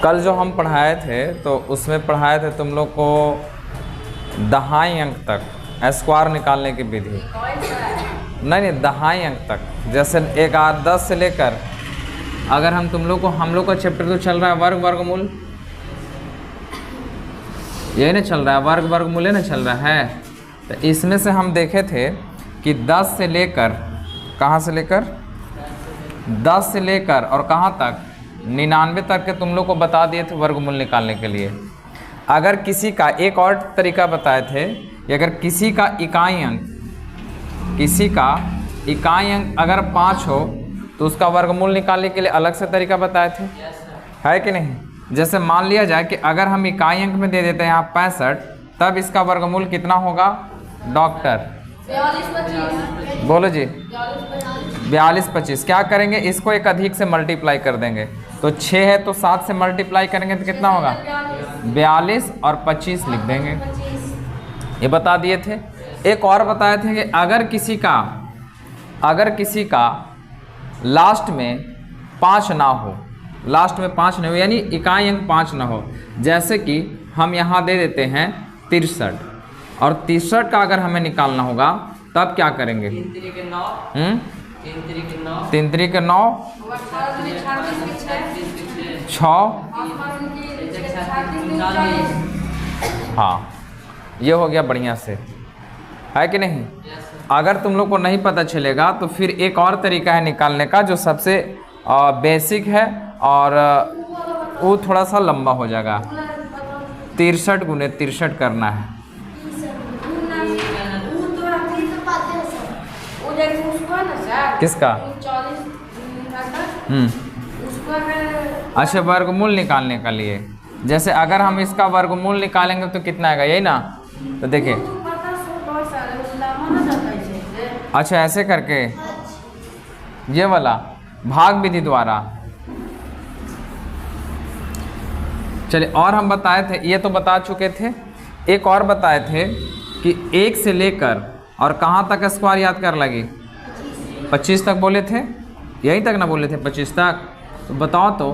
कल जो हम पढ़ाए थे तो उसमें पढ़ाए थे तुम लोग को दहाई अंक तक स्क्वायर निकालने की विधि। नहीं, दहाई अंक तक, जैसे 10 से लेकर, अगर हम हम लोग का चैप्टर तो चल रहा है वर्गमूल, यही ना चल रहा है, वर्गमूल ना चल रहा है। तो इसमें से हम देखे थे कि 10 से लेकर, कहाँ से लेकर, 10 से लेकर और कहाँ तक, 99 तक के तुम लोग को बता दिए थे वर्गमूल निकालने के लिए। अगर किसी का, एक और तरीका बताए थे कि अगर किसी का इकाई अंक अगर 5 हो तो उसका वर्गमूल निकालने के लिए अलग से तरीका बताए थे, है कि नहीं। जैसे मान लिया जाए कि अगर हम इकाई अंक में दे देते हैं यहाँ 65, तब इसका वर्गमूल कितना होगा डॉक्टर, बोलो जी, 42/25। क्या करेंगे, इसको एक अधिक से मल्टीप्लाई कर देंगे, तो 6 है तो 7 से मल्टीप्लाई करेंगे तो कितना होगा 42 और 25 लिख देंगे। ये बता दिए थे। एक और बताए थे कि अगर किसी का लास्ट में 5 ना हो, यानी इकाई अंक 5 ना हो, जैसे कि हम यहाँ दे देते हैं 63, और 63 का अगर हमें निकालना होगा तब क्या करेंगे, 3 3 9 6, हाँ, ये हो गया बढ़िया से, है कि नहीं। अगर तुम लोग को नहीं पता चलेगा तो फिर एक और तरीका है निकालने का जो सबसे बेसिक है और वो थोड़ा सा लंबा हो जाएगा। 63 गुने 63 करना है। किसका? अच्छा, वर्गमूल निकालने का लिए, जैसे अगर हम इसका वर्गमूल निकालेंगे तो कितना आएगा, यही ना। तो देखिए, अच्छा ऐसे करके, ये वाला भाग विधि द्वारा। चलिए, और हम बताए थे, ये तो बता चुके थे। एक और बताए थे कि 1 से लेकर और कहाँ तक स्क्वायर याद कर लगी, 25 तक बोले थे, यहीं तक ना बोले थे 25 तक। तो बताओ तो।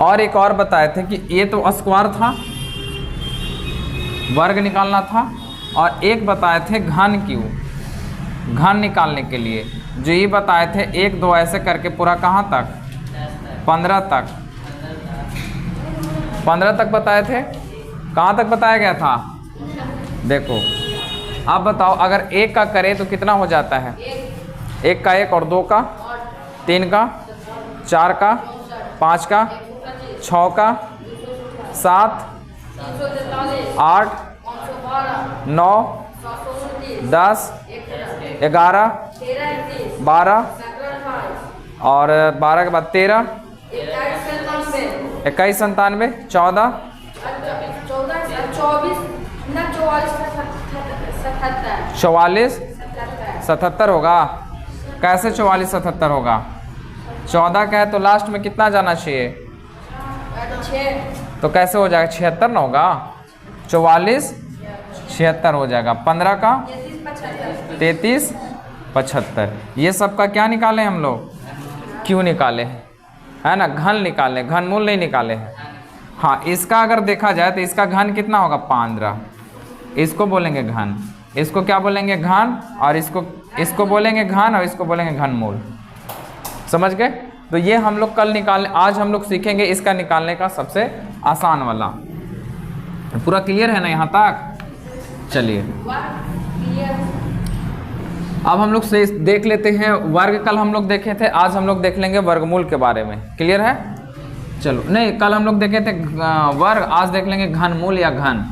और एक और बताए थे कि ये तो स्क्वायर था, वर्ग निकालना था, और एक बताए थे घन निकालने के लिए, जो ये बताए थे 1 2 ऐसे करके पूरा कहाँ तक, 15 तक, 15 तक बताए थे। कहाँ तक बताया गया था, देखो। अब बताओ, अगर 1 का करें तो कितना हो जाता है, 1 का 1 और 2 का 3 का 4 का 5 का 6 का 7 8 9 10 11 12 और 12 के बाद 13 21 97 14 44 77 होगा। कैसे 44 77 होगा, 14 का है तो लास्ट में कितना जाना चाहिए, तो कैसे हो जाएगा 76 ना होगा, 44 76 हो जाएगा। 15 का 33 75। ये सब का क्या निकाले हम लोग, क्यों निकाले हैं, है ना, घन निकाले, घनमूल नहीं निकाले हैं। हाँ, इसका अगर देखा जाए तो इसका घन कितना होगा 15, इसको बोलेंगे घन, इसको क्या बोलेंगे घन, और इसको बोलेंगे घन, और इसको बोलेंगे घनमूल। समझ गए। तो ये हम लोग कल निकालने, आज हम लोग सीखेंगे इसका निकालने का सबसे आसान वाला। पूरा क्लियर है ना यहाँ तक। चलिए, अब हम लोग से देख लेते हैं वर्ग। कल हम लोग देखे थे, आज हम लोग देख लेंगे वर्गमूल के बारे में। क्लियर है। चलो, नहीं, कल हम लोग देखे थे वर्ग, आज देख लेंगे घनमूल या घन।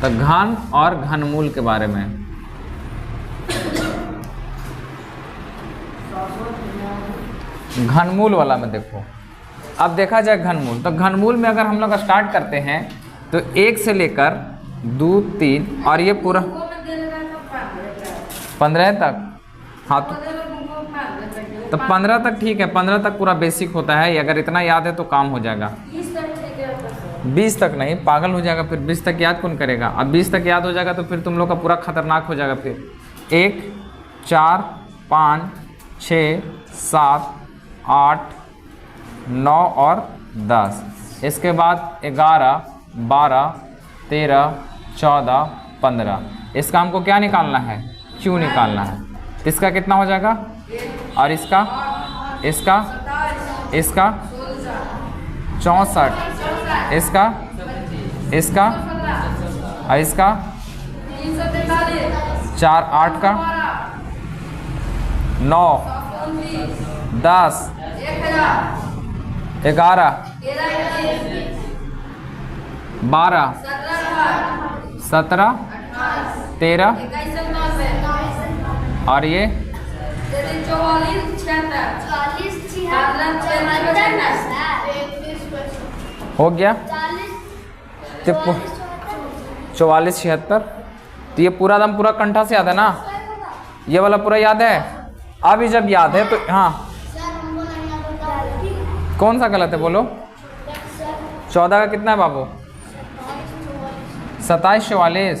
तो घन और घनमूल के बारे में। घनमूल वाला में देखो, अब देखा जाए घनमूल। तो घनमूल में अगर हम लोग स्टार्ट करते हैं तो 1 से लेकर 2 3 और ये पूरा 15 तक। हाँ, तो 15 तक ठीक है, 15 तक पूरा बेसिक होता है। अगर इतना याद है तो काम हो जाएगा। 20 तक नहीं, पागल हो जाएगा फिर, 20 तक याद कौन करेगा। अब 20 तक याद हो जाएगा तो फिर तुम लोग का पूरा खतरनाक हो जाएगा। फिर 1 4 5 6 7 8, 9 और 10। इसके बाद 11, 12, 13, 14, 15। इसका हमको क्या निकालना है? क्यू निकालना है। तो इसका कितना हो जाएगा? और इसका 64, इसका और इसका 4, 8 का 9, 10, 11, 12, 17, 13 और ये 44 हो गया। 44, 76। तो ये पूरा दम पूरा कंठा से याद है ना? ये वाला पूरा याद है। अभी जब याद है तो हाँ, कौन सा गलत है बोलो? 14 का कितना है बाबू? 27, 44,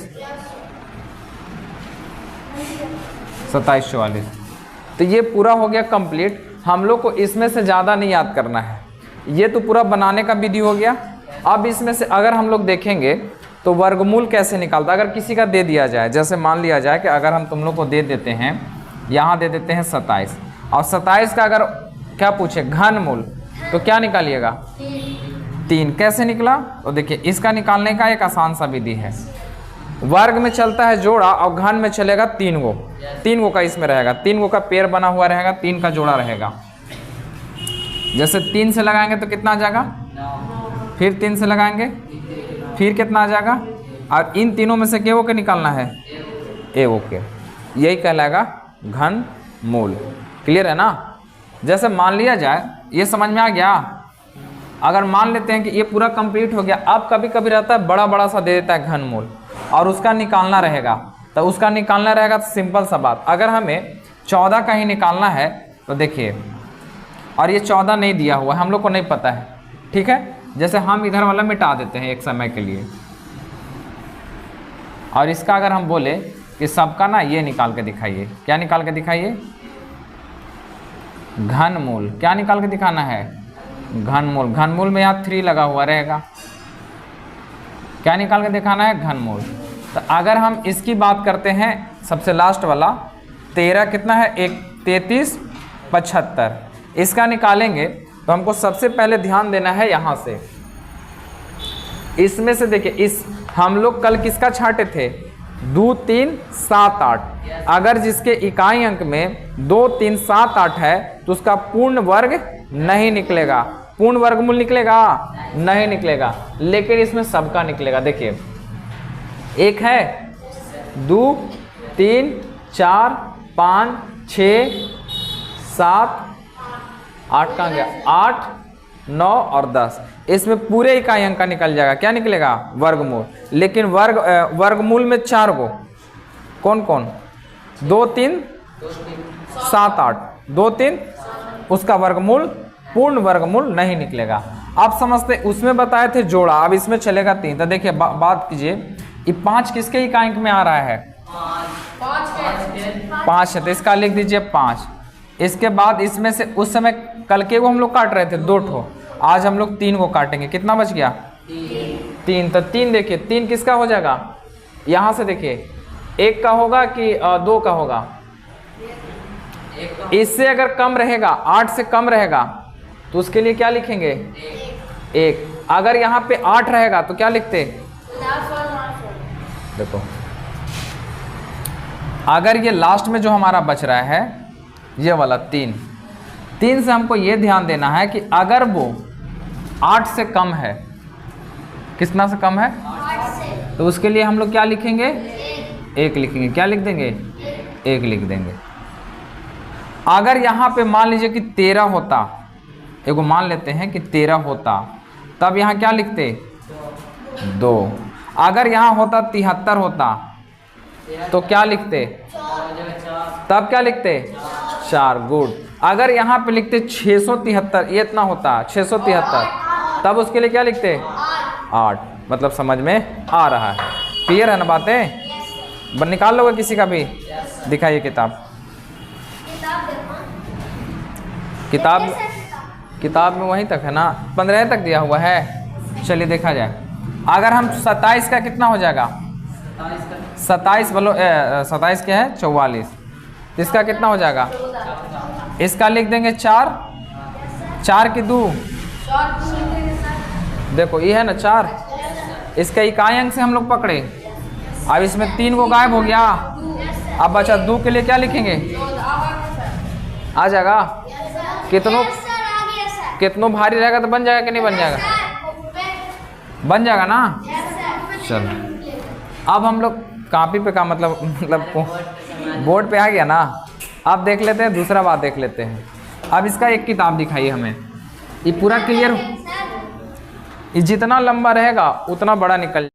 27, 44। तो ये पूरा हो गया कंप्लीट। हम लोग को इसमें से ज़्यादा नहीं याद करना है। ये तो पूरा बनाने का विधि हो गया। अब इसमें से अगर हम लोग देखेंगे तो वर्गमूल कैसे निकालता। अगर किसी का दे दिया जाए, जैसे मान लिया जाए कि अगर हम तुम लोग को दे देते हैं, यहाँ दे देते हैं 27 और 27 का अगर क्या पूछे घनमूल, तो क्या निकालिएगा? 3। कैसे निकला? तो देखिए इसका निकालने का एक आसान सा विधि है। वर्ग में चलता है जोड़ा और घन में चलेगा 3 गो। 3 गो का इसमें रहेगा, 3 गो का पेड़ बना हुआ रहेगा, 3 का जोड़ा रहेगा। जैसे 3 से लगाएंगे तो कितना आ जाएगा? फिर 3 से लगाएंगे, फिर कितना आ जाएगा? और इन तीनों में से केवो के निकालना है, एवो के। यही कहलाएगा घन मूल। क्लियर है ना? जैसे मान लिया जाए, ये समझ में आ गया? अगर मान लेते हैं कि ये पूरा कंप्लीट हो गया, अब कभी कभी रहता है बड़ा बड़ा सा दे देता है घन मूल और उसका निकालना रहेगा। तो उसका निकालना रहेगा तो सिंपल सा बात, अगर हमें 14 का ही निकालना है तो देखिए, और ये 14 नहीं दिया हुआ है, हम लोग को नहीं पता है, ठीक है। जैसे हम इधर वाला मिटा देते हैं एक समय के लिए, और इसका अगर हम बोले कि सबका ना ये निकाल के दिखाइए, क्या निकाल के दिखाइए? घनमूल। क्या निकाल के दिखाना है? घनमूल। घनमूल में यहाँ 3 लगा हुआ रहेगा। क्या निकाल के दिखाना है? घनमूल। तो अगर हम इसकी बात करते हैं, सबसे लास्ट वाला 13 कितना है? 33, 75। इसका निकालेंगे तो हमको सबसे पहले ध्यान देना है यहाँ से, इसमें से देखिए, इस हम लोग कल किसका छांटे थे? 2, 3, 7, 8। अगर जिसके इकाई अंक में 2, 3, 7, 8 है तो उसका पूर्ण वर्ग नहीं निकलेगा। पूर्ण वर्गमूल निकलेगा? नहीं निकलेगा। लेकिन इसमें सबका निकलेगा। देखिए, एक है 2, 3, 4, 5, 6, 7, 8 कहाँ गया? 8, 9 और 10। इसमें पूरे इकाई अंक का निकल जाएगा। क्या निकलेगा? वर्गमूल। लेकिन वर्गमूल में 4 गो, कौन कौन? 2, 3, 7, 8, 2, 3, उसका वर्गमूल, पूर्ण वर्गमूल नहीं निकलेगा। आप समझते, उसमें बताए थे जोड़ा, अब इसमें चलेगा 3। तो देखिए बात कीजिए, ये 5 किसके इकाई अंक में आ रहा है? 5 है, तो इसका लिख दीजिए 5। इसके बाद इसमें से उस समय कल के वो हम लोग काट रहे थे 2 ठो, आज हम लोग 3 को काटेंगे। कितना बच गया? 3। तो 3 देखिए, 3 किसका हो जाएगा? यहाँ से देखिए, 1 का होगा कि 2 का होगा? इससे अगर कम रहेगा, 8 से कम रहेगा, तो उसके लिए क्या लिखेंगे? 1। अगर यहाँ पे 8 रहेगा तो क्या लिखते? देखो, अगर ये लास्ट में जो हमारा बच रहा है ये वाला 3 से हमको ये ध्यान देना है कि अगर वो 8 से कम है, कितना से कम है? 8 से, तो उसके लिए हम लोग क्या लिखेंगे? 1 लिखेंगे। क्या लिख देंगे? 1 लिख देंगे। अगर यहाँ पे मान लीजिए कि 13 होता, एगो मान लेते हैं कि 13 होता, तब यहाँ क्या लिखते? 2। अगर यहाँ होता 73 होता तो क्या लिखते? तब क्या लिखते? 4। गुड। अगर यहाँ पे लिखते 673, ये इतना होता 673, तब उसके लिए क्या लिखते? 8। मतलब समझ में आ रहा है? क्लियर है ना बातें? निकाल लोगे किसी का भी? दिखाइए किताब। किताब किताब में वहीं तक है ना, 15 तक दिया हुआ है। चलिए देखा जाए। अगर हम 27 का कितना हो जाएगा, 27 बोलो 27 क्या है 44, इसका कितना हो जाएगा, इसका लिख देंगे 4, 4 की 2, देखो ये है ना 4, इसका इकाई अंक से हम लोग पकड़े। अब इसमें 3 को गायब हो गया, अब बचा 2 के लिए क्या लिखेंगे, आ जाएगा। कितनों भारी रहेगा तो बन जाएगा कि नहीं बन जाएगा, बन जाएगा ना। चलो अब हम लोग कॉपी पे का मतलब बोर्ड पे आ गया ना। अब देख लेते हैं दूसरा बात देख लेते हैं। अब इसका एक किताब दिखाइए हमें, ये पूरा क्लियर, ये जितना लंबा रहेगा उतना बड़ा निकल